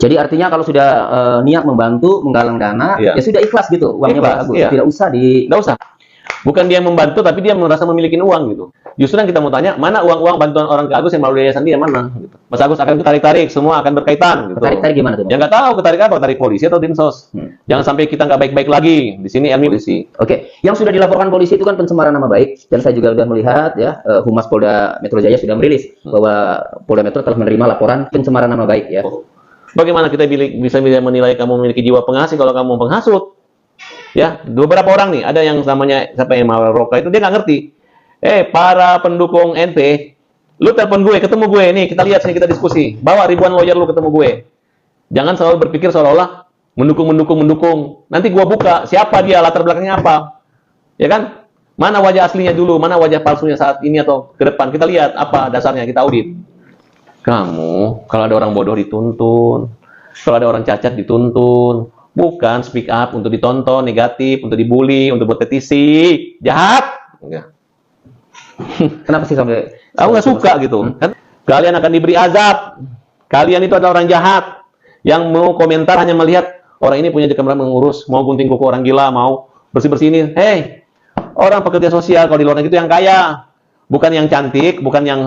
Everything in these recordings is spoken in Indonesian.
Jadi artinya kalau sudah niat membantu, menggalang dana, Iya. ya sudah ikhlas gitu, uangnya Ikhlas, bagus. iya. Tidak usah Nggak usah. Bukan dia membantu, tapi dia merasa memiliki uang gitu. Justru yang kita mau tanya, mana uang-uang bantuan orang ke Agus yang melalui yayasan dia mana? Gitu. Mas Agus akan tarik-tarik, semua akan berkaitan. Gitu. Tarik-tarik gimana tuh? Ya nggak tahu, ketarik apa? Tarik polisi atau dinsos. Jangan sampai kita nggak baik-baik lagi. Di sini ilmu polisi. Oke, yang sudah dilaporkan polisi itu kan pencemaran nama baik, dan saya juga sudah melihat ya, Humas Polda Metro Jaya sudah merilis bahwa Polda Metro telah menerima laporan pencemaran nama baik ya. Bagaimana kita bisa menilai kamu memiliki jiwa pengasih kalau kamu penghasut? Ya, beberapa orang nih, ada yang namanya siapa yang Mawar Roka itu dia nggak ngerti. Para pendukung NP, lu telepon gue, ketemu gue nih, kita lihat sini, kita diskusi. Bawa ribuan lawyer lu ketemu gue. Jangan selalu berpikir seolah-olah mendukung. Nanti gua buka siapa dia, latar belakangnya apa. Ya kan? Mana wajah aslinya dulu, mana wajah palsunya saat ini atau ke depan. Kita lihat apa dasarnya, kita audit. Kamu, kalau ada orang bodoh dituntun, kalau ada orang cacat dituntun, bukan speak up untuk ditonton, negatif, untuk dibully, untuk buat petisi, jahat. Kenapa sih sampai? Aku nggak suka gitu. Kan? Kalian akan diberi azab. Kalian itu adalah orang jahat yang mau komentar hanya melihat orang ini punya jekam mengurus, mau gunting kuku orang gila, mau bersih-bersih ini. Hei, orang pekerja sosial kalau di luar negeri itu yang kaya, bukan yang cantik, bukan yang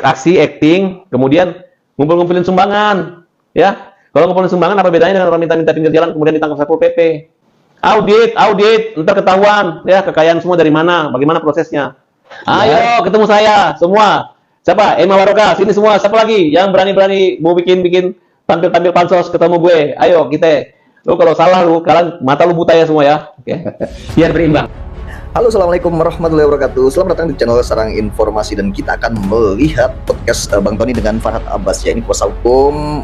aksi, acting, kemudian ngumpul-ngumpulin sumbangan, ya. Kalau ngumpulin sumbangan apa bedanya dengan orang minta-minta pinggir jalan kemudian ditangkap Satpol PP? Audit, ntar ketahuan, ya kekayaan semua dari mana, bagaimana prosesnya. Ayo ketemu saya semua. Siapa? Emma Waroka, sini semua. Siapa lagi yang berani-berani mau bikin tampil pansos ketemu gue? Ayo kita. Lu kalau salah kalian mata lu buta ya semua ya. Oke. Biar berimbang. Halo, assalamualaikum warahmatullahi wabarakatuh. Selamat datang di channel Sarang Informasi, dan kita akan melihat podcast Bang Tony dengan Farhad Abbas ya. Ini kuasa hukum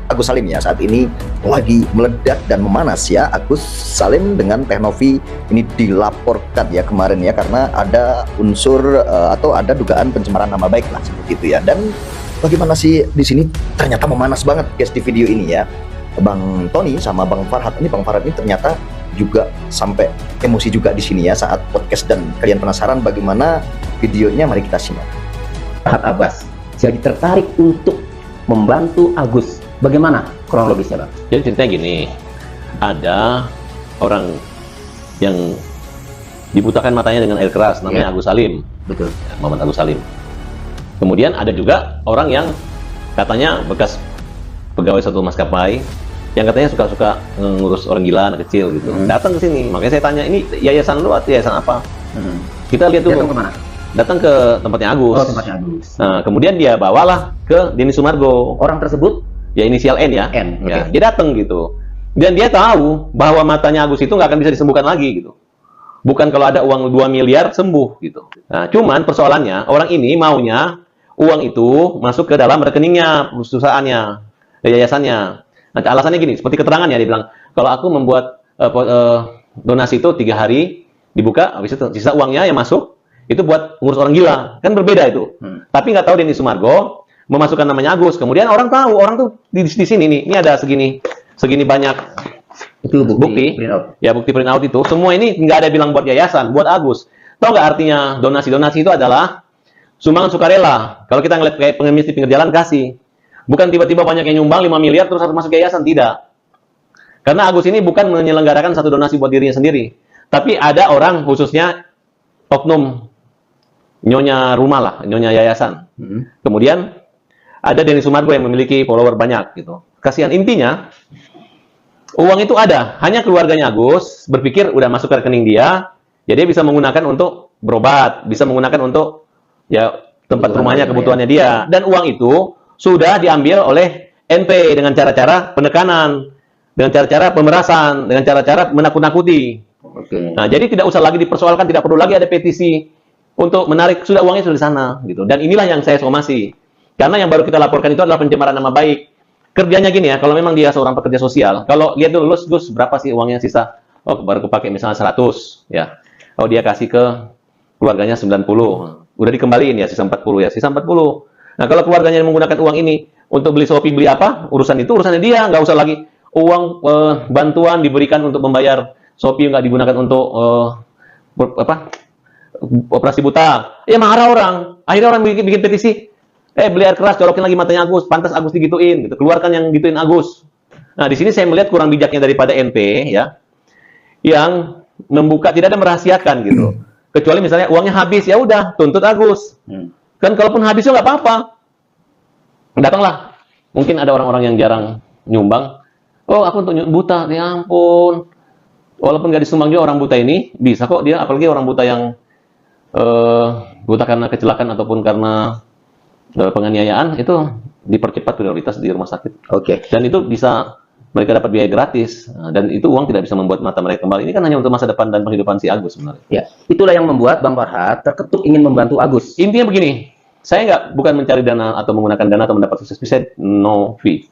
Agus Salim ya. Saat ini lagi meledak dan memanas ya. Agus Salim dengan Teh Novi ini dilaporkan ya kemarin ya, karena ada unsur atau ada dugaan pencemaran nama baik lah seperti itu ya. Dan bagaimana sih di sini ternyata memanas banget guys di video ini ya. Bang Tony sama Bang Farhad ini ternyata juga sampai emosi juga di sini ya saat podcast, dan kalian penasaran bagaimana videonya, mari kita simak. Farhad Abbas jadi tertarik untuk membantu Agus. Bagaimana kronologisnya, Bang? Jadi ceritanya gini, ada orang yang dibutakan matanya dengan air keras, namanya Agus Salim. Betul. Muhammad Agus Salim. Kemudian ada juga orang yang katanya bekas pegawai satu maskapai, yang katanya suka-suka ngurus orang gila, anak kecil gitu. Datang ke sini. Makanya saya tanya, ini yayasan lu atau yayasan apa? Kita lihat dulu. Datang kemana? Datang ke tempatnya Agus. Oh, tempatnya Agus. Nah, kemudian dia bawalah ke Denny Sumargo. Orang tersebut Ya inisial N ya. N, Ya, oke. dia datang gitu. Dan dia tahu bahwa matanya Agus itu nggak akan bisa disembuhkan lagi gitu. Bukan kalau ada uang 2 miliar sembuh gitu. Nah, cuman persoalannya orang ini maunya uang itu masuk ke dalam rekeningnya perusahaannya, yayasannya. Nah, alasannya gini, seperti keterangannya dia bilang, kalau aku membuat donasi itu 3 hari dibuka, habis itu sisa uangnya yang masuk itu buat ngurus orang gila, kan berbeda itu. Tapi nggak tahu Denny Sumargo memasukkan namanya Agus. Kemudian orang tahu, orang tuh di sini nih, ini ada segini banyak itu bukti bukti print out. ya, bukti print out itu. Semua ini nggak ada bilang buat yayasan, buat Agus. Tahu nggak artinya donasi itu adalah sumbangan sukarela. Kalau kita ngeliat kayak pengemis di pinggir jalan kasih. Bukan tiba-tiba banyak yang nyumbang 5 miliar terus harus masuk yayasan, tidak. Karena Agus ini bukan menyelenggarakan satu donasi buat dirinya sendiri. Tapi ada orang, khususnya oknum, nyonya rumah lah, nyonya yayasan. Kemudian ada Denny Sumargo yang memiliki follower banyak gitu. Kasihan, intinya uang itu ada, hanya keluarganya Agus berpikir udah masuk ke rekening dia, ya dia bisa menggunakan untuk berobat, bisa menggunakan untuk ya tempat rumahnya, kebutuhannya dia. Dan uang itu sudah diambil oleh NP dengan cara-cara penekanan, dengan cara-cara pemerasan, dengan cara-cara menakut-nakuti. Nah, jadi tidak usah lagi dipersoalkan, tidak perlu lagi ada petisi untuk menarik, sudah uangnya sudah di sana gitu. Dan inilah yang saya somasi. Karena yang baru kita laporkan itu adalah pencemaran nama baik. Kerjanya gini ya, kalau memang dia seorang pekerja sosial, kalau lihat dulu Gus berapa sih uangnya sisa? Oh, baru kepake misalnya 100 ya. Oh, dia kasih ke keluarganya 90. Udah dikembaliin ya, sisa 40 ya, sisa 40. Nah, kalau keluarganya menggunakan uang ini untuk beli Shopee, beli apa, urusannya dia, nggak usah lagi uang bantuan diberikan untuk membayar Shopee, nggak digunakan untuk operasi buta. Ya marah orang. Akhirnya orang bikin petisi. beli air keras, colokin lagi matanya Agus, pantas Agus digituin, gitu. Keluarkan yang gituin Agus. Nah, di sini saya melihat kurang bijaknya daripada NP, ya, yang membuka, tidak ada merahasiakan gitu. Kecuali misalnya uangnya habis, ya udah, tuntut Agus. Kan kalaupun habis nggak apa-apa. Datanglah. Mungkin ada orang-orang yang jarang nyumbang. Oh, aku untuk buta, ya ampun. Walaupun nggak disumbang juga orang buta ini, bisa kok dia, apalagi orang buta yang buta karena kecelakaan ataupun karena penganiayaan, itu dipercepat prioritas di rumah sakit. Oke. Dan itu bisa mereka dapat biaya gratis. Nah, dan itu uang tidak bisa membuat mata mereka kembali. Ini kan hanya untuk masa depan dan penghidupan si Agus sebenarnya. Ya, itulah yang membuat Bang Farhat terketuk ingin membantu Agus. Intinya begini, saya bukan mencari dana atau menggunakan dana atau mendapat sukses, saya no fee.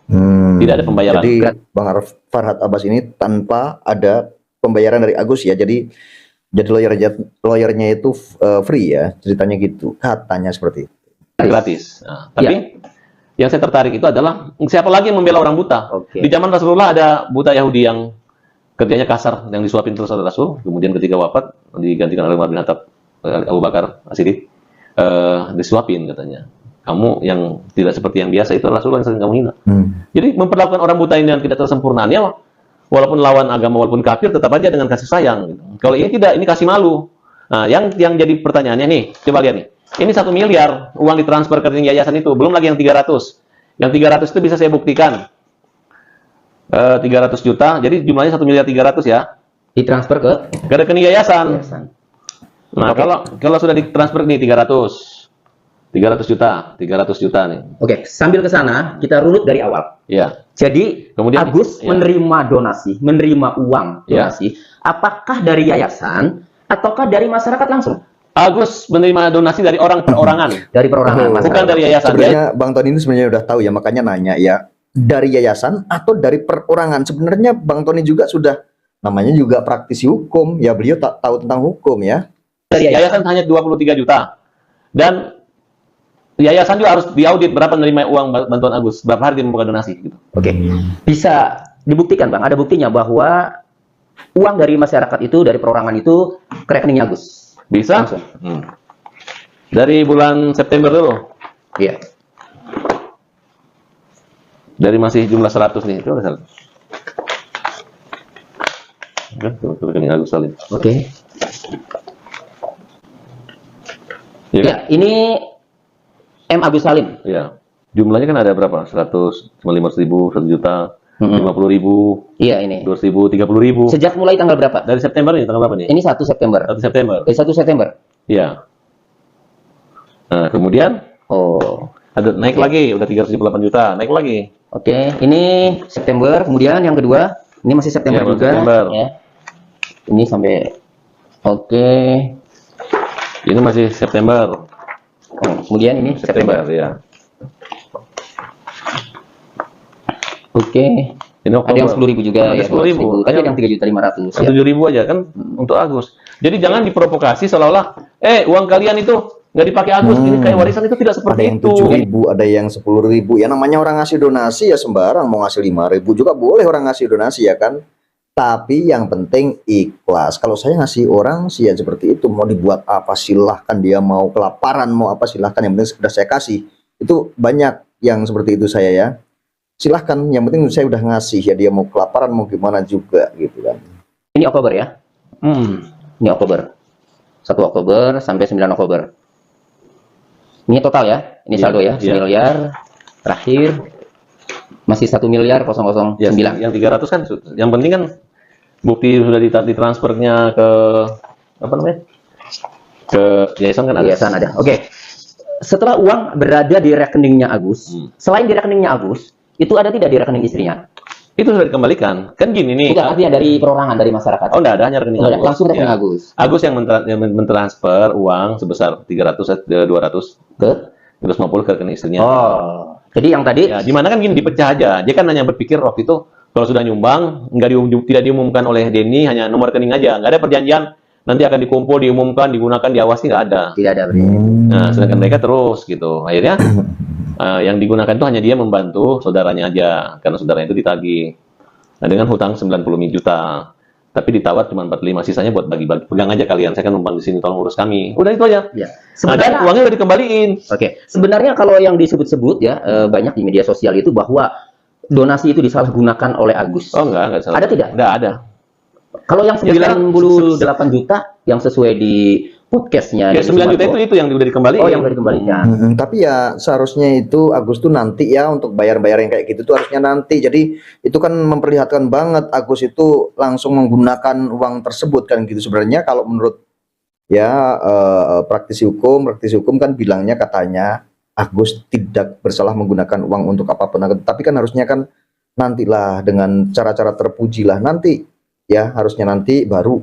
Tidak ada pembayaran. Jadi Bang Farhat Abbas ini tanpa ada pembayaran dari Agus ya. Jadi lawyernya itu free ya, ceritanya gitu. Katanya seperti itu. Gratis. Nah, tapi yang saya tertarik itu adalah siapa lagi yang membela orang buta. Di zaman Rasulullah ada buta Yahudi yang kerjanya kasar, yang disuapin terus oleh Rasul, kemudian ketika wafat digantikan oleh Umar bin Khattab, Abu Bakar As-Siddiq, disuapin katanya. Kamu yang tidak seperti yang biasa itu Rasulullah yang sering kamu hina. Jadi memperlakukan orang buta ini dengan tidak tersempurnaannya, walaupun lawan agama, walaupun kafir, tetap aja dengan kasih sayang. Gitu. Kalau ini tidak, ini kasih malu. Nah, yang jadi pertanyaannya nih, coba lihat nih. Ini 1 miliar uang ditransfer ke rekening yayasan itu, belum lagi yang 300. Yang 300 itu bisa saya buktikan. 300 juta, jadi jumlahnya 1 miliar 300 ya. Ditransfer ke rekening yayasan. Nah, kalau sudah ditransfer nih 300 juta nih. Oke, sambil ke sana kita runut dari awal. Ya. Jadi kemudian Agus menerima donasi, menerima uang donasi, apakah dari yayasan ataukah dari masyarakat langsung? Agus menerima donasi dari orang perorangan. Dari perorangan, bukan dari yayasan. Sebenarnya Bang Tony ini sebenarnya udah tahu ya, makanya nanya ya, dari yayasan atau dari perorangan. Sebenarnya Bang Tony juga sudah, namanya juga praktisi hukum, ya beliau tak tahu tentang hukum ya. Dari yayasan hanya 23 juta. Dan yayasan juga harus diaudit berapa menerima uang bantuan Agus, berapa hari dia membuka donasi gitu. Oke. Bisa dibuktikan Bang, ada buktinya bahwa uang dari masyarakat itu, dari perorangan itu ke rekeningnya Agus. Bisa? Dari bulan September dulu. Iya. Dari masih jumlah 100 nih, itu ada 100. Tuh rekening Agus Salim. Oke. Ya, ini M. Agus Salim. Iya. Jumlahnya kan ada berapa? 100, cuma 500.000, 1 juta, 50.000. Iya ini. 200.000, 30.000. Sejak mulai tanggal berapa? Dari September nih, tanggal berapa nih? Ini 1 September. 1 September. Dari 1 September. Iya. Nah, kemudian ada naik lagi, udah 378 juta, naik lagi. Oke, ini September, kemudian yang kedua, ini masih September juga. September. Ya. Ini sampai Ini masih September. Kemudian ini September. Ya. Oke. Ini ada yang 10.000 juga ya. 10.000. Tadi ada yang 3.500.000 ya. 7.000 aja kan untuk Agus. Jadi jangan diprovokasi seolah-olah uang kalian itu nggak dipakai Agus, ini kayak warisan. Itu tidak seperti itu. Ada yang 7.000, ada yang 10.000. Ya namanya orang ngasih donasi ya sembarang, mau ngasih 5.000 juga boleh orang ngasih donasi ya kan. Tapi yang penting ikhlas. Kalau saya ngasih orang sih ya seperti itu, mau dibuat apa silahkan, dia mau kelaparan mau apa silahkan, yang penting sudah saya kasih. Itu banyak yang seperti itu saya ya. Silahkan, yang penting saya udah ngasih ya, dia mau kelaparan mau gimana juga gitu kan. Ini Oktober ya. Ini Oktober. 1 Oktober sampai 9 Oktober. Ini total ya. Ini saldo ya. 1 miliar. Terakhir masih 1 miliar 009. Yang 300 kan yang penting kan bukti sudah ditransfernya ke apa namanya? Ke yayasan kan ada. Yayasan ada. Oke. Setelah uang berada di rekeningnya Agus, selain di rekeningnya Agus, itu ada tidak di rekening istrinya? Itu sudah dikembalikan. Kan gini nih. Enggak, artinya dari perorangan, dari masyarakat. Oh, enggak ada, hanya rekening Agus. Langsung rekening Agus. Agus yang mentransfer uang sebesar 200 ke 250 ke rekening istrinya. Oh. Jadi yang tadi di mana kan gini, dipecah aja. Dia kan hanya berpikir waktu itu kalau sudah nyumbang tidak diumumkan oleh Denny, hanya nomor rekening aja. Enggak ada perjanjian nanti akan dikumpul, diumumkan, digunakan, diawasi, nggak ada. Tidak ada. Nah, sedangkan mereka terus gitu. Akhirnya yang digunakan itu hanya dia membantu saudaranya aja, karena saudaranya itu ditagih. Nah, dengan hutang 90 juta. Tapi ditawar cuma 45, sisanya buat bagi-bagi. Pegang aja kalian, saya kan numpang di sini, tolong urus kami. Udah itu aja. Ya. Nah, dan Sebenarnya, uangnya udah dikembaliin. oke. Sebenarnya kalau yang disebut-sebut ya banyak di media sosial itu bahwa donasi itu disalahgunakan oleh Agus. Oh enggak salah. Ada tidak? Enggak ada. Kalau yang Dibilang 98 juta yang sesuai di podcastnya Ya, Deddy 9 juta Sumargo. itu yang udah dikembaliin. Oh, yang udah dikembalikan. Tapi ya seharusnya itu Agus tuh nanti ya untuk bayar-bayar yang kayak gitu tuh harusnya nanti. Jadi itu kan memperlihatkan banget Agus itu langsung menggunakan uang tersebut kan gitu. Sebenarnya kalau menurut ya praktisi hukum kan bilangnya katanya Agus tidak bersalah menggunakan uang untuk apapun. Tapi kan harusnya kan nantilah dengan cara-cara terpuji lah nanti ya, harusnya nanti baru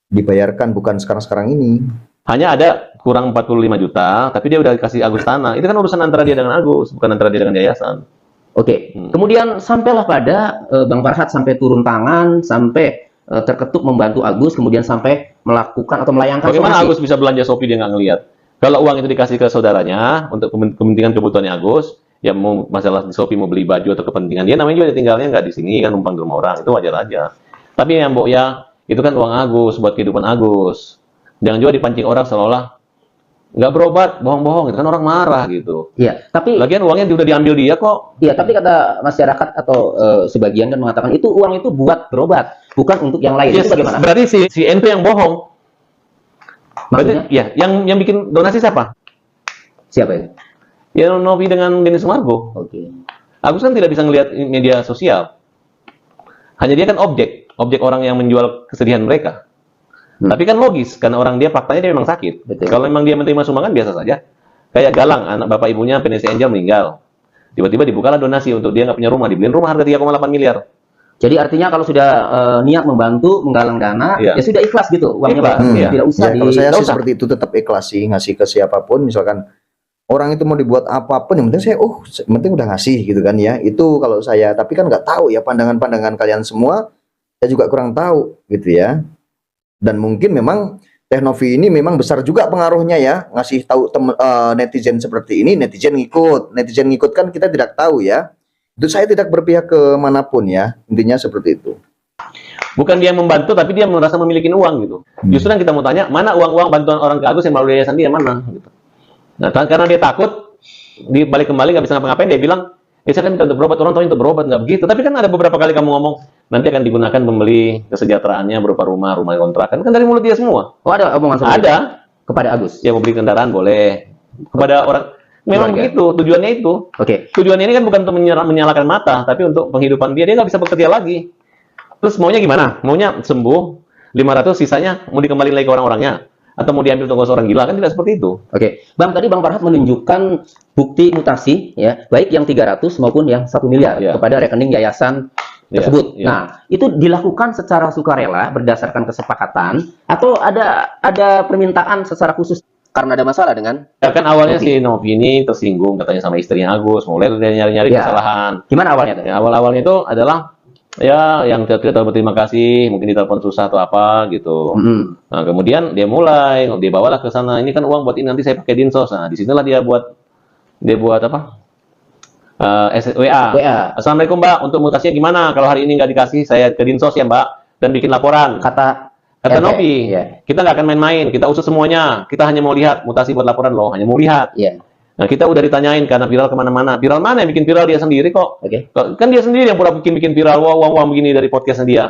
dibayarkan, bukan sekarang-sekarang ini. Hanya ada kurang 45 juta, tapi dia udah kasih Agus tanah. Itu kan urusan antara dia dengan Agus, bukan antara dia dengan yayasan. Oke. Kemudian sampailah pada Bang Farhat sampai turun tangan, sampai terketuk membantu Agus, kemudian sampai melakukan atau melayangkan Bagaimana somasi. Agus bisa belanja Shopee dia nggak ngelihat? Kalau uang itu dikasih ke saudaranya untuk kepentingan kebutuhannya Agus, ya mau masalah di Shopee mau beli baju atau kepentingan dia, namanya juga tinggalnya nggak di sini kan, numpang di rumah orang, itu wajar aja. Tapi yang Mbok ya, itu kan uang Agus buat kehidupan Agus. Jangan juga dipancing orang seolah nggak berobat, bohong-bohong, itu kan orang marah gitu. Iya, tapi Lagian uangnya udah diambil dia kok. iya, tapi kata masyarakat atau sebagian kan mengatakan itu uang itu buat berobat, bukan untuk yang lain. Ya, Itu bagaimana? berarti si Ento yang bohong. Maksudnya Berarti, ya, yang bikin donasi siapa? siapa itu? Ya Novi dengan Denny Sumargo. Oke. Agus kan tidak bisa ngelihat media sosial. Hanya dia kan objek orang yang menjual kesedihan mereka. Tapi kan logis, karena orang dia faktanya dia memang sakit. Betul. Kalau memang dia menerima sumbangan biasa saja. Kayak Galang, anak bapak ibunya PNS Angel meninggal. Tiba-tiba dibukalah donasi untuk dia nggak punya rumah, dibeliin rumah harga 3,8 miliar. Jadi artinya kalau sudah niat membantu, menggalang dana, Iya. ya sudah ikhlas gitu uangnya, Ikhlas, Pak. iya. Tidak usah Ya, kalau saya nggak sih usah. seperti itu tetap ikhlas sih, ngasih ke siapapun. Misalkan orang itu mau dibuat apapun, yang penting saya, yang penting udah ngasih gitu kan ya. Itu kalau saya, tapi kan nggak tahu ya pandangan-pandangan kalian semua. Saya juga kurang tahu gitu ya. Dan mungkin memang Teh Novi ini memang besar juga pengaruhnya ya, ngasih tahu netizen seperti ini, netizen ngikut kan kita tidak tahu ya. Itu saya tidak berpihak ke manapun ya, intinya seperti itu. Bukan dia yang membantu, tapi dia merasa memiliki uang gitu. Justru yang kita mau tanya, mana uang-uang bantuan orang ke Agus yang melalui yayasan dia mana? Gitu. Nah, karena dia takut, dibalik kembali nggak bisa ngapa-ngapain, dia bilang, saya kan minta untuk berobat, orang tahu untuk berobat, nggak begitu. Tapi kan ada beberapa kali kamu ngomong, nanti akan digunakan membeli kesejahteraannya berupa rumah kontrakan. Kan dari mulut dia semua. Oh, ada omongan seperti itu Ada. kepada Agus. Yang mau beli kendaraan boleh. Kepada orang, memang Keluarga. begitu, tujuannya itu. Oke. Tujuannya ini kan bukan untuk menyalakan mata, tapi untuk penghidupan dia nggak bisa bekerja lagi. Terus maunya gimana? Maunya sembuh, 500 sisanya mau dikembaliin lagi ke orang-orangnya? Atau mau diambil tunggu seorang gila? Kan tidak seperti itu. Oke, Bang, tadi Bang Farhat menunjukkan bukti mutasi ya, baik yang 300 maupun yang 1 miliar Ya. kepada rekening yayasan Ya, tersebut. ya. Nah, itu dilakukan secara sukarela berdasarkan kesepakatan atau ada permintaan secara khusus karena ada masalah dengan Ya kan awalnya Novi. si Novi ini tersinggung katanya sama istrinya Agus, mulai dia nyari-nyari Ya. kesalahan. gimana awalnya tuh? Ya, awal-awalnya itu adalah ya yang tidak tahu berterima kasih, mungkin ditelepon susah atau apa gitu. Mm-mm. Nah, kemudian dia mulai, dia bawalah ke sana. Ini kan uang buat ini nanti saya pakai dinsos. Nah, disinilah dia buat apa? WA. WA. Assalamualaikum Mbak, untuk mutasinya gimana? Kalau hari ini nggak dikasih, saya ke dinsos ya Mbak, dan bikin laporan. Kata Kata RT, Novi, ya. kita nggak akan main-main, kita usut semuanya. Kita hanya mau lihat mutasi buat laporan loh, hanya mau lihat. Iya. Nah, kita udah ditanyain karena viral kemana-mana. Viral mana yang bikin viral dia sendiri kok? Oke. Kan dia sendiri yang pula bikin viral, wah begini dari podcastnya dia.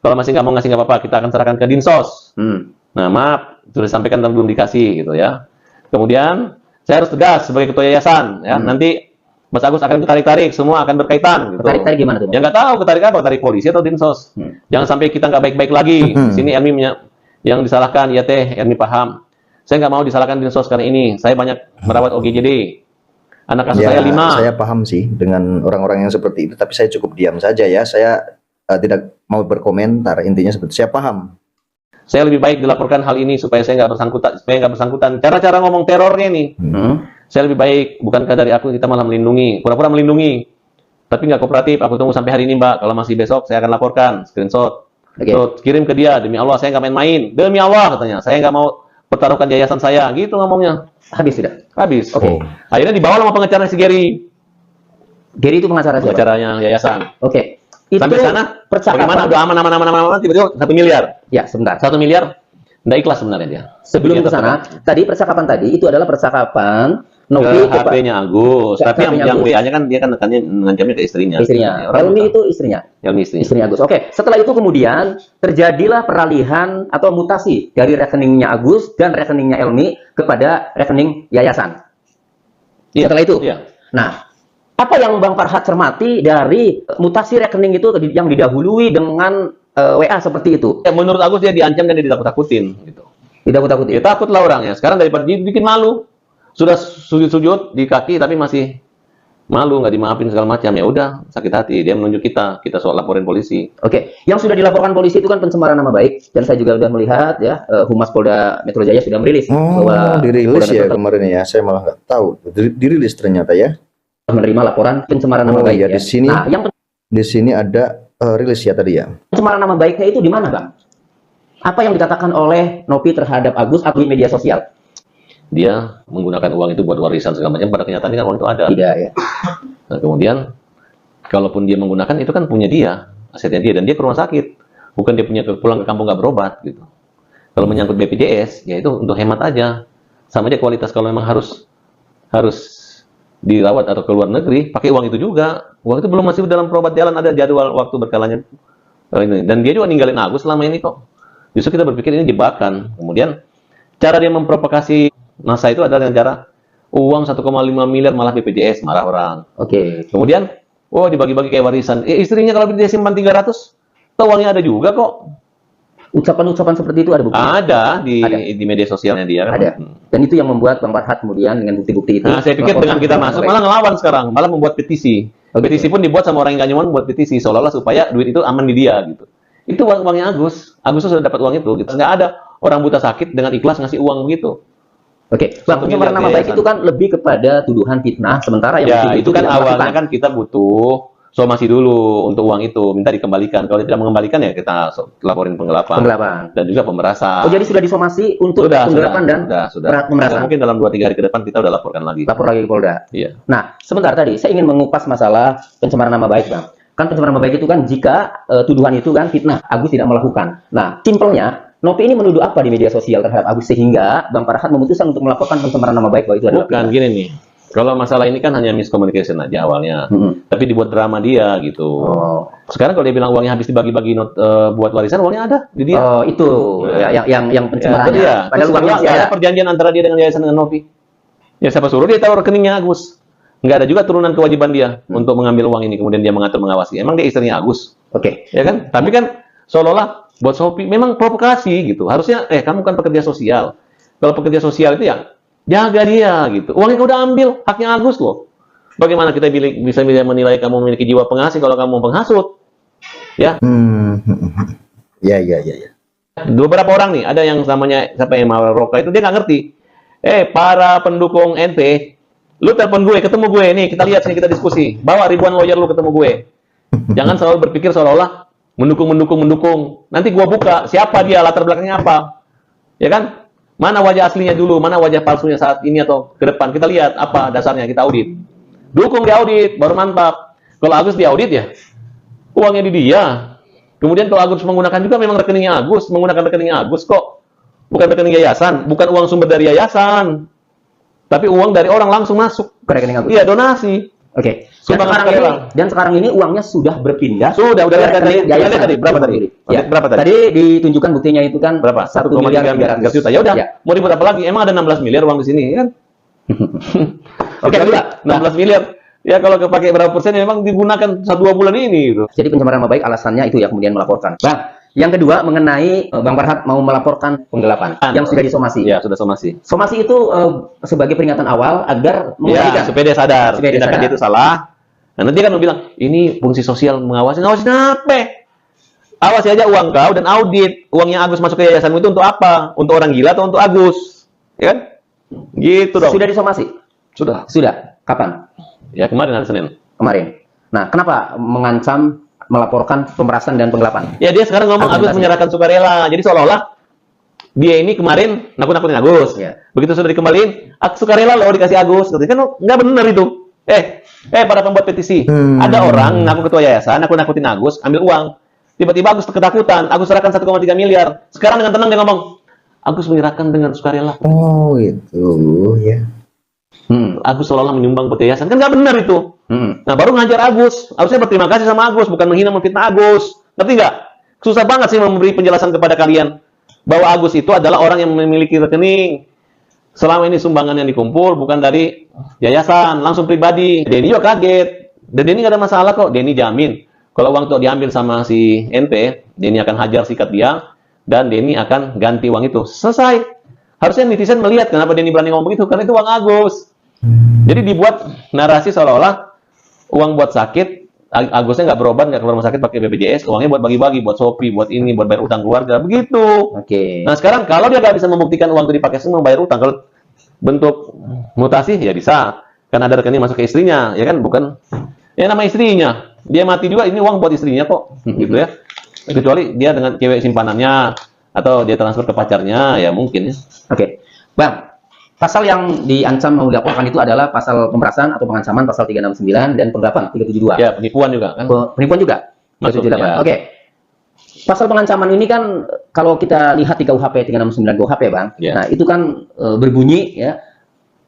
Kalau masih nggak mau ngasih nggak apa-apa, kita akan serahkan ke dinsos. Nah, maaf, sudah disampaikan tapi belum dikasih gitu ya. Kemudian saya harus tegas sebagai ketua yayasan ya. Nanti Mas Agus akan ketarik-tarik, semua akan berkaitan gitu. Tarik-tarik gimana tuh, Bang? Ya nggak tahu ketarik apa, tarik polisi atau dinsos. Jangan sampai kita nggak baik-baik lagi. Di sini Ermi yang disalahkan, ya Teh, Ermi paham. Saya nggak mau disalahkan dinsos karena ini. Saya banyak merawat OGJD. Anak asuh saya 5. Saya paham sih dengan orang-orang yang seperti itu, tapi saya cukup diam saja ya. Saya tidak mau berkomentar. Intinya seperti saya paham. Saya lebih baik dilaporkan hal ini supaya saya nggak bersangkutan. Cara-cara ngomong terornya nih. Saya lebih baik, bukankah dari aku kita malah melindungi, pura-pura melindungi. Tapi nggak kooperatif, aku tunggu sampai hari ini Mbak. Kalau masih besok, saya akan laporkan, screenshot. Oke. So, kirim ke dia, demi Allah saya nggak main-main. Demi Allah katanya, saya nggak mau pertaruhkan yayasan saya. Gitu ngomongnya. Habis sudah. Habis. Oke. Akhirnya dibawa sama pengacara si Gary. Gary itu pengacara siapa? Pengacaranya yayasan. Oke. Itu Sampai sana, percakapan. bagaimana? Udah aman, tiba-tiba 1 miliar. Ya, sebentar. 1 miliar, nggak ikhlas sebenarnya dia. Sebelum Dia ke sana, tadi percakapan tadi itu adalah percakapan Novi ke HP-nya Agus, Ke tapi HP-nya yang Agus. WA-nya kan dia kan nekannya mengancamnya ke istrinya. istrinya. Orang Helmi buta. itu istrinya. Helmi istrinya. Istrinya Agus. Oke, setelah itu kemudian terjadilah peralihan atau mutasi dari rekeningnya Agus dan rekeningnya Helmi kepada rekening yayasan. Iya. Setelah itu. Iya. Nah, apa yang Bang Farhat cermati dari mutasi rekening itu yang didahului dengan WA seperti itu? Ya, menurut Agus dia diancam dan dia ditakut-takutin gitu. Tidak takut-takuti. Ya takutlah orangnya. Sekarang daripada dia bikin malu. Sudah sujud-sujud di kaki tapi masih malu, nggak dimaafin segala macam. Ya udah, sakit hati. Dia menunjuk kita soal laporin polisi. Oke, yang sudah dilaporkan polisi itu kan pencemaran nama baik, dan saya juga sudah melihat ya Humas Polda Metro Jaya sudah merilis bahwa Dirilis Polda ya Metro kemarin ya. Saya malah nggak tahu. Dirilis ternyata ya. telah menerima laporan pencemaran nama Oh baik. iya, di sini Nah, yang di sini ada rilis ya tadi ya. pencemaran nama baiknya itu di mana, Bang? Apa yang dikatakan oleh Novi terhadap Agus atau di media sosial? Dia menggunakan uang itu buat warisan segala macam. Pada kenyataannya kan uang itu ada. Tidak ya. Nah, kemudian kalaupun dia menggunakan itu kan punya dia, asetnya dia, dan dia ke rumah sakit. Bukan dia punya pulang ke kampung nggak berobat gitu. Kalau menyangkut BPJS, ya itu untuk hemat aja. Sama aja kualitas kalau memang harus dirawat atau ke luar negeri, pakai uang itu juga. Uang itu belum masih dalam perobat jalan, ada jadwal waktu berkalanya. Dan dia juga ninggalin Agus selama ini kok. Justru kita berpikir ini jebakan. Kemudian cara dia memprovokasi masa itu adalah dengan cara uang 1,5 miliar malah BPJS, marah orang. Oke. Kemudian, dibagi-bagi kayak warisan. Istrinya kalau dia simpan 300, toh uangnya ada juga kok. Ucapan-ucapan seperti itu ada bukti? Ada Ada. di media sosialnya dia kan. Ada. Dan itu yang membuat Bang Farhat kemudian dengan bukti-bukti itu. Nah, saya pikir dengan kita masuk malah ngelawan sekarang, malah membuat petisi. Petisi pun dibuat sama orang yang gak nyaman, buat petisi seolah-olah supaya duit itu aman di dia gitu. Itu uangnya Agus. Agus tuh sudah dapat uang itu gitu. Nggak ada orang buta sakit dengan ikhlas ngasih uang gitu. Oke, Bang, 1 pencemaran miliar nama baik yayasan. itu kan lebih kepada tuduhan fitnah, sementara yang Ya, fitnah itu kan tidak awalnya melakukan. kan kita butuh somasi dulu untuk uang itu, minta dikembalikan. Kalau dia tidak mengembalikan ya kita laporin penggelapan. Penggelapan. Dan juga pemerasan. Oh, jadi sudah disomasi untuk penggelapan dan sudah. pemerasan. Mungkin dalam 2-3 hari ke depan kita udah laporkan lagi. Lapor lagi ke Polda. Iya. Nah, sebentar tadi saya ingin mengupas masalah pencemaran nama baik, Bang. Kan pencemaran nama baik itu kan jika tuduhan itu kan fitnah, Agus tidak melakukan. Nah, simpelnya Novi ini menuduh apa di media sosial terhadap Agus sehingga Bang Farhat memutuskan untuk melaporkan pencemaran nama baik bahwa itu adalah Bukan gini nih. Kalau masalah ini kan hanya miscommunication aja awalnya. Tapi dibuat drama dia gitu. Oh. Sekarang kalau dia bilang uangnya habis dibagi-bagi buat warisan, uangnya ada di dia. Oh, itu yang pencemarannya. Itu dia. Padahal Terus uangnya kedua, masih nggak ada. ada perjanjian antara dia dengan yayasan dengan Novi. Ya siapa suruh dia taruh rekeningnya Agus. Nggak ada juga turunan kewajiban dia untuk mengambil uang ini, kemudian dia mengatur mengawasi. Emang dia istrinya Agus, Oke. ya kan? Tapi kan seolah-olah buat Shopee memang provokasi gitu. Harusnya kamu kan pekerja sosial. Kalau pekerja sosial itu ya jaga dia gitu. Uangnya kau udah ambil, haknya Agus loh. Bagaimana kita bisa menilai kamu memiliki jiwa pengasih kalau kamu penghasut? Ya. Ya. Beberapa orang nih, ada yang namanya siapa yang Roka itu dia nggak ngerti. Para pendukung NT, lu telepon gue, ketemu gue nih, kita lihat sini, kita diskusi. Bawa ribuan lawyer lu ketemu gue. Jangan selalu berpikir seolah-olah mendukung. Nanti gua buka siapa dia, latar belakangnya apa. Ya kan? Mana wajah aslinya dulu, mana wajah palsunya saat ini atau ke depan. Kita lihat apa dasarnya, kita audit. Dukung di audit, baru mantap. Kalau Agus di audit ya, uangnya di dia. Kemudian kalau Agus menggunakan juga memang rekeningnya Agus, menggunakan rekeningnya Agus kok. Bukan rekening yayasan, bukan uang sumber dari yayasan. Tapi uang dari orang langsung masuk Ke rekening Agus. Iya, donasi. Oke. Sumbangan Dan sekarang ini uangnya sudah berpindah. Sudah ke lihat rekening tadi. yayasan. Lihat tadi berapa tadi? Ya. Berapa tadi? Tadi ditunjukkan buktinya itu kan Berapa? 1 miliar 300 juta. Ya udah, Ya. mau ribut apa lagi? Emang ada 16 miliar uang di sini, kan? Oke, kedua. 16 miliar. Ya kalau kepake berapa persen ya memang digunakan 1-2 bulan ini gitu. Jadi pencemaran nama baik alasannya itu ya kemudian melaporkan. Bang, yang kedua mengenai Bang Farhat mau melaporkan penggelapan yang sudah disomasi. Ya, sudah somasi. Somasi itu sebagai peringatan awal agar Ya, mengembalikan. supaya dia sadar. Supaya dia Tindakan sadar. dia itu salah. Nah, nanti kan mau bilang, ini fungsi sosial mengawasi. Ngawasin apa? Awasi aja uang kau dan audit. Uangnya Agus masuk ke yayasanmu itu untuk apa? Untuk orang gila atau untuk Agus? Ya kan? Gitu dong. Sudah disomasi? Sudah. Sudah. Kapan? Ya, kemarin hari Senin. Kemarin. Nah, kenapa mengancam melaporkan pemerasan dan penggelapan? Ya, dia sekarang ngomong Agus Argumentasi. menyerahkan sukarela. Jadi seolah-olah dia ini kemarin nakut-nakutin Agus. Ya. Begitu sudah dikembaliin, sukarela loh dikasih Agus. Kan nggak benar itu. Para pembuat petisi. Ada orang ngaku ketua yayasan, nakut-nakutin Agus, ambil uang. Tiba-tiba Agus ketakutan, Agus serahkan 1,3 miliar. Sekarang dengan tenang dia ngomong, Agus menyerahkan dengan sukarela. Oh, itu ya. Agus seolah-olah menyumbang buat yayasan. Kan nggak benar itu. Nah, baru ngajar Agus. Harusnya berterima kasih sama Agus, bukan menghina, memfitnah Agus. Ngerti nggak? Susah banget sih memberi penjelasan kepada kalian bahwa Agus itu adalah orang yang memiliki rekening. Selama ini sumbangan yang dikumpul bukan dari yayasan, langsung pribadi. Denny juga kaget. Dan Denny nggak ada masalah kok. Denny jamin. Kalau uang itu diambil sama si NP, Denny akan hajar sikat dia, dan Denny akan ganti uang itu. Selesai. Harusnya netizen melihat kenapa Denny berani ngomong begitu, karena itu uang Agus. Jadi dibuat narasi seolah-olah uang buat sakit, Agusnya nggak berobat, nggak keluar rumah sakit pakai BPJS, uangnya buat bagi-bagi, buat Shopee, buat ini, buat bayar utang keluarga, begitu. Oke. Nah sekarang kalau dia nggak bisa membuktikan uang itu dipakai semua bayar utang, kalau bentuk mutasi ya bisa, kan ada rekening masuk ke istrinya, ya kan, bukan? Ya nama istrinya, dia mati juga, ini uang buat istrinya kok, gitu ya. Kecuali dia dengan cewek simpanannya atau dia transfer ke pacarnya, ya mungkin ya. Oke. Bang, pasal yang diancam mau dilaporkan itu adalah pasal pemerasan atau pengancaman pasal 369 dan penggelapan 372. Ya, penipuan juga kan. Penipuan juga. Masuk, 378. ya. Oke. Pasal pengancaman ini kan kalau kita lihat di KUHP 369 KUHP, Bang. Ya. Nah, itu kan berbunyi ya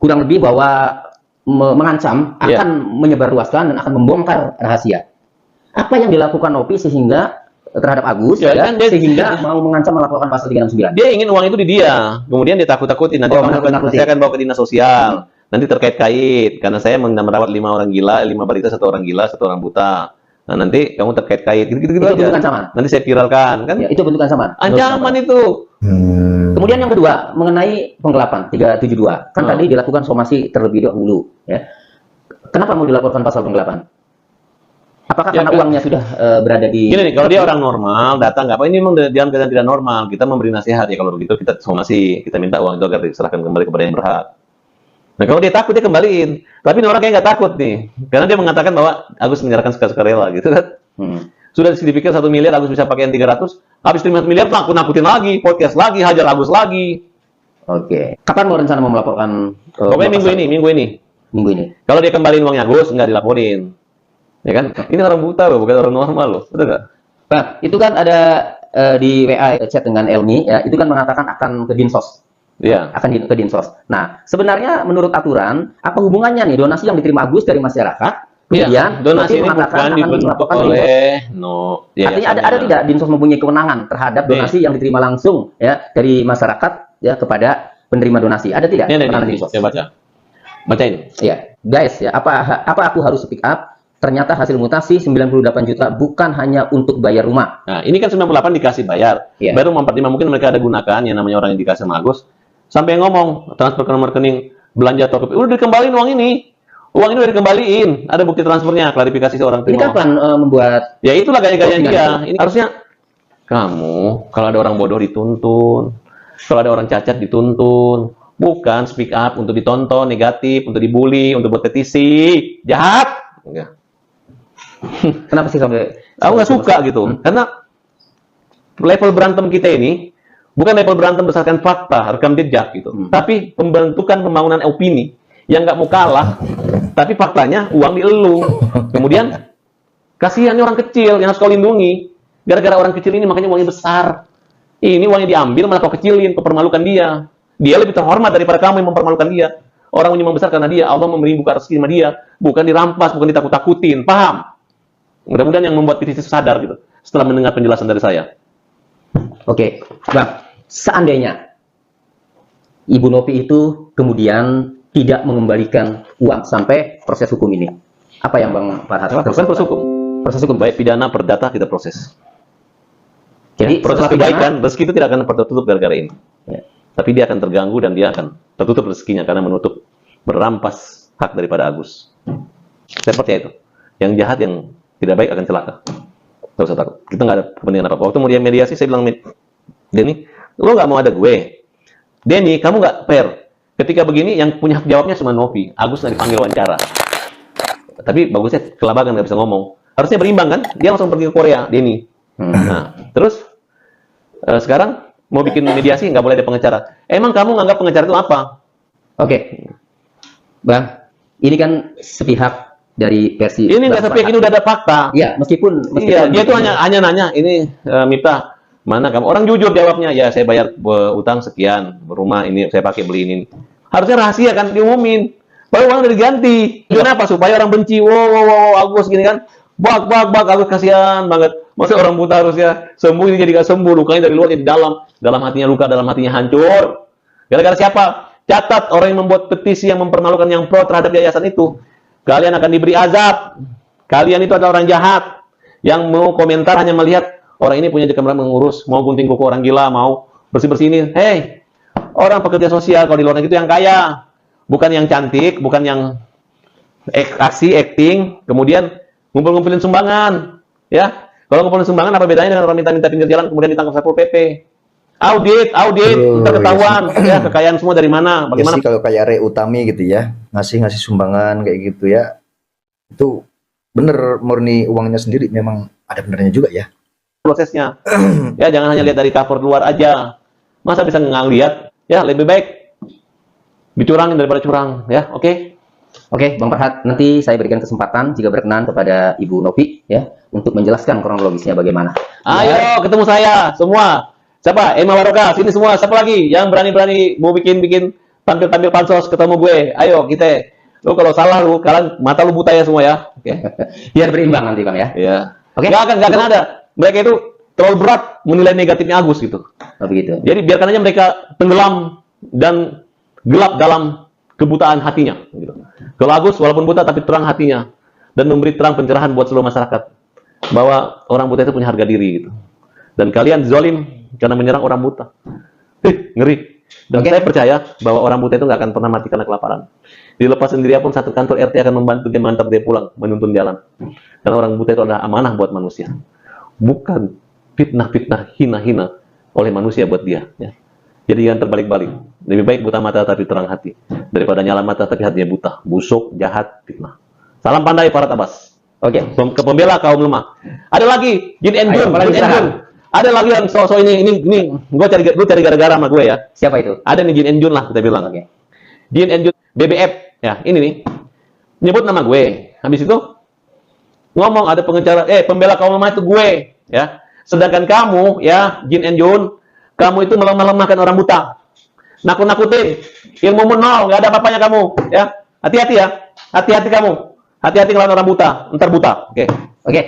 kurang lebih bahwa mengancam Ya. akan menyebarluaskan dan akan membongkar rahasia. Apa yang dilakukan Nopi sehingga terhadap Agus Ya, ya, kan dia- sehingga mau mengancam melaporkan pasal 369. Dia ingin uang itu di dia, kemudian dia takut-takutin. Nanti Oh, kamu menakut-nakutin. saya akan bawa ke dinas sosial. Nanti terkait-kait, karena saya merawat 5 orang gila, 5 balita, 1 orang gila, 1 orang buta. Nah, nanti kamu terkait-kait, gitu-gitu Itu bentuk aja. ancaman. Nanti saya viralkan, kan? Ya, itu bentuk ancaman. Ancaman itu. Kemudian yang kedua, mengenai penggelapan 372. Kan tadi dilakukan somasi terlebih dahulu, ya. Kenapa mau dilaporkan pasal penggelapan? Apakah Ya, karena kan. uangnya sudah berada di... Gini nih, kalau dia orang normal, datang nggak apa, ini memang dalam keadaan tidak normal. Kita memberi nasihat ya, kalau begitu kita somasi, kita minta uang itu agar diserahkan kembali kepada yang berhak. Nah, kalau dia takut, dia kembaliin. Tapi ini orang kayak nggak takut nih, karena dia mengatakan bahwa Agus menyerahkan suka-sukarela gitu kan. Sudah dipikir 1 miliar, Agus bisa pakai yang 300, habis terima 1 miliar, nakut-nakutin lagi, podcast lagi, hajar Agus lagi. Oke. Kapan mau rencana mau melaporkan? Pokoknya minggu ini. Minggu ini. Kalau dia kembaliin uangnya Agus, nggak dilaporin. Ya kan? Ini orang buta loh, bukan orang normal loh. Betul nggak? Bang, itu kan ada di WA chat dengan Elmi, ya, itu kan mengatakan akan ke Dinsos. Iya. Akan ke Dinsos. Nah, sebenarnya menurut aturan, apa hubungannya nih donasi yang diterima Agus dari masyarakat? Kemudian Iya, donasi Nopi ini mengatakan bukan akan dibentuk dilaporkan ke Dinsos. oleh Artinya ada tidak Dinsos mempunyai kewenangan terhadap donasi yang diterima langsung ya dari masyarakat ya kepada penerima donasi. Ada tidak? kewenangan Nih, Dinsos? saya baca. Baca ini. Ya, guys ya, apa aku harus speak up? Ternyata hasil mutasi 98 juta bukan hanya untuk bayar rumah. Nah, ini kan 98 dikasih bayar. Iya. Baru 45 mungkin mereka ada gunakan yang namanya orang yang dikasih sama Agus. Sampai ngomong transfer ke nomor rekening belanja atau udah dikembaliin uang ini. Uang ini udah dikembaliin. Ada bukti transfernya, klarifikasi seorang Ini terima. kapan membuat Ya itulah gaya-gaya postingan dia. itu? Ini harusnya kamu kalau ada orang bodoh dituntun. Kalau ada orang cacat dituntun. Bukan speak up untuk ditonton negatif, untuk dibully, untuk buat petisi. Jahat. Enggak. kenapa sih sampai Aku nggak suka gitu, karena level berantem kita ini bukan level berantem berdasarkan fakta, rekam jejak gitu, tapi pembentukan pembangunan opini yang nggak mau kalah, tapi faktanya uang di elu. Kemudian kasihannya orang kecil yang harus kau lindungi, gara-gara orang kecil ini makanya uangnya besar. Ini uangnya diambil malah kau kecilin, kau permalukan dia. Dia lebih terhormat daripada kamu yang mempermalukan dia. Orang menyumbang besar karena dia, Allah memberi buka rezeki sama dia, bukan dirampas, bukan ditakut-takutin, paham? Mudah-mudahan yang membuat petisi sadar gitu setelah mendengar penjelasan dari saya. Oke, Bang, seandainya Ibu Nopi itu kemudian tidak mengembalikan uang sampai proses hukum ini, apa yang Bang Farhat? Bukan proses hukum. Proses hukum. Baik pidana, perdata kita proses. Jadi Proses setelah pidana- kebaikan, rezeki itu tidak akan tertutup gara-gara ini. Ya. Tapi dia akan terganggu dan dia akan tertutup rezekinya karena menutup, merampas hak daripada Agus. Saya percaya itu. Yang jahat, yang tidak baik akan celaka. Gak usah takut. Kita nggak ada kepentingan apa-apa. Waktu mau dia mediasi, saya bilang, Denny, lo nggak mau ada gue. Denny, kamu nggak fair. Ketika begini, yang punya hak jawabnya cuma Novi. Agus nggak dipanggil wawancara. Tapi bagusnya kelabakan, nggak bisa ngomong. Harusnya berimbang kan? Dia langsung pergi ke Korea, Denny. Nah, terus sekarang mau bikin mediasi nggak boleh ada pengacara. Emang kamu nganggap pengacara itu apa? Oke, Bang, ini kan sepihak dari versi. Ini nggak sepihak, ini udah ada fakta. Iya, meskipun Iya, dia tuh hanya nanya, ini Miftah, mana kamu? Orang jujur jawabnya, ya saya bayar utang sekian, rumah ini saya pakai beli ini. Harusnya rahasia kan diumumin. Baru uang udah diganti. Kenapa? Supaya orang benci. Wow, Agus gini kan. Bak, Agus kasihan banget. Masa orang buta harusnya sembuh, ini jadi gak sembuh. Lukanya dari luar jadi dalam. Dalam hatinya luka, dalam hatinya hancur. Gara-gara siapa? Catat orang yang membuat petisi yang mempermalukan yang pro terhadap yayasan itu. Kalian akan diberi azab. Kalian itu adalah orang jahat. Yang mau komentar hanya melihat orang ini punya kamera mengurus, mau gunting kuku orang gila, mau bersih-bersih ini. Hei, orang pekerja sosial kalau di luar negeri itu yang kaya. Bukan yang cantik, bukan yang aksi, acting, kemudian ngumpul-ngumpulin sumbangan. Ya, kalau ngumpulin sumbangan apa bedanya dengan orang minta-minta pinggir jalan kemudian ditangkap Satpol PP? Audit, ntar ketahuan. Ya, kekayaan semua dari mana? Bagaimana? Ya sih, kalau kayak Re Utami gitu ya, ngasih sumbangan kayak gitu ya, itu bener murni uangnya sendiri, memang ada benernya juga ya Prosesnya. Ya, jangan hanya lihat dari cover luar aja. Masa bisa ngelihat? Ya, lebih baik dicurangin daripada curang. Ya, oke. Oke, Bang Farhat, nanti saya berikan kesempatan jika berkenan kepada Ibu Novi ya untuk menjelaskan kronologisnya bagaimana. Ayo, ketemu saya semua. Siapa? Emma Waroka, sini semua. Siapa lagi yang berani-berani mau bikin tampil-tampil pansos ketemu gue? Ayo, kita. Lu kalau salah lu, kalian mata lu buta ya semua ya. Oke. Biar berimbang nanti, Bang ya. Iya. Oke. Nggak akan ada. Mereka itu terlalu berat menilai negatifnya Agus gitu. Oh, begitu. Jadi biarkan aja mereka tenggelam dan gelap dalam kebutaan hatinya. Gitu. Kalau Agus walaupun buta tapi terang hatinya dan memberi terang pencerahan buat seluruh masyarakat bahwa orang buta itu punya harga diri gitu. Dan kalian zolim karena menyerang orang buta. Ngeri. Dan saya percaya bahwa orang buta itu nggak akan pernah mati karena kelaparan. Dilepas sendirian pun satu kantor RT akan membantu dia mengantar dia pulang, menuntun jalan. Karena orang buta itu adalah amanah buat manusia. Bukan fitnah-fitnah hina-hina oleh manusia buat dia. Ya. Jadi yang terbalik-balik. Lebih baik buta mata tapi terang hati. Daripada nyala mata tapi hatinya buta. Busuk, jahat, fitnah. Salam pandai Farhat Abbas. Oke. Ke pembela kaum lemah. Ada lagi Jin and Jun. Ayo, Jin and Jun. Ada lagi yang so-so ini gue cari gara-gara sama gue ya. Siapa itu? Ada nih Jin and Jun lah kita bilang. Oke. Jin and Jun BBF. Ya, ini nih. Nyebut nama gue. Habis itu ngomong ada pengacara pembela kaum lemah itu gue, ya. Sedangkan kamu ya, Jin and Jun, kamu itu melemah-lemahkan orang buta. Nakut-nakutin. Ilmu nol, nggak ada apa-apanya kamu, ya. Hati-hati ya. Hati-hati kamu. Hati-hati ngelawan orang buta, entar buta. Oke. Oke.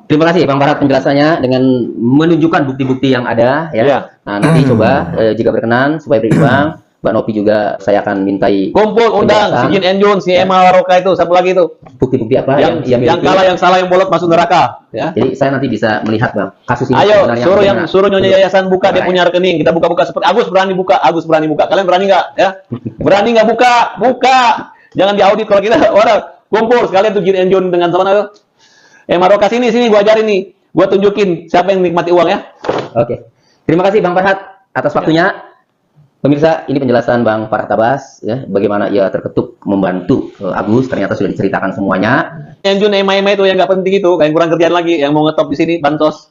Terima kasih Bang Farhat penjelasannya dengan menunjukkan bukti-bukti yang ada ya. Iya. Nah, nanti coba jika berkenan supaya berimbang, Mbak Novi juga saya akan mintai Kumpul undang si Jin and Jun, si Emma Waroka itu, siapa lagi itu? bukti-bukti apa Yang miliki. kalah, yang salah, yang bolot masuk neraka, ya. Jadi saya nanti bisa melihat Bang kasus ini Ayo, sebenarnya suruh Nyonya Yayasan buka, dia punya rekening. Kita buka-buka seperti Agus berani buka. Kalian berani nggak? Ya, berani nggak buka? Buka. Jangan diaudit kalau kita orang kumpul sekalian tuh Jin and Jun dengan sama itu. Emma Waroka sini gua ajarin nih, gua tunjukin siapa yang nikmati uang ya. Oke. Terima kasih Bang Farhat atas waktunya. Pemirsa, ini penjelasan Bang Farhat Abbas ya, bagaimana ia terketuk membantu Agus, ternyata sudah diceritakan semuanya. Yang Jun Emma itu yang nggak penting itu, kayak kurang kerjaan lagi, yang mau ngetop di sini bansos.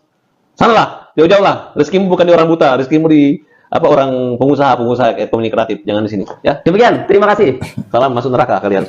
Sana lah, jauh-jauh lah. Rezekimu bukan di orang buta, rezekimu di orang pengusaha ekonomi kreatif, jangan di sini ya. Demikian, terima kasih. Salam masuk neraka kalian.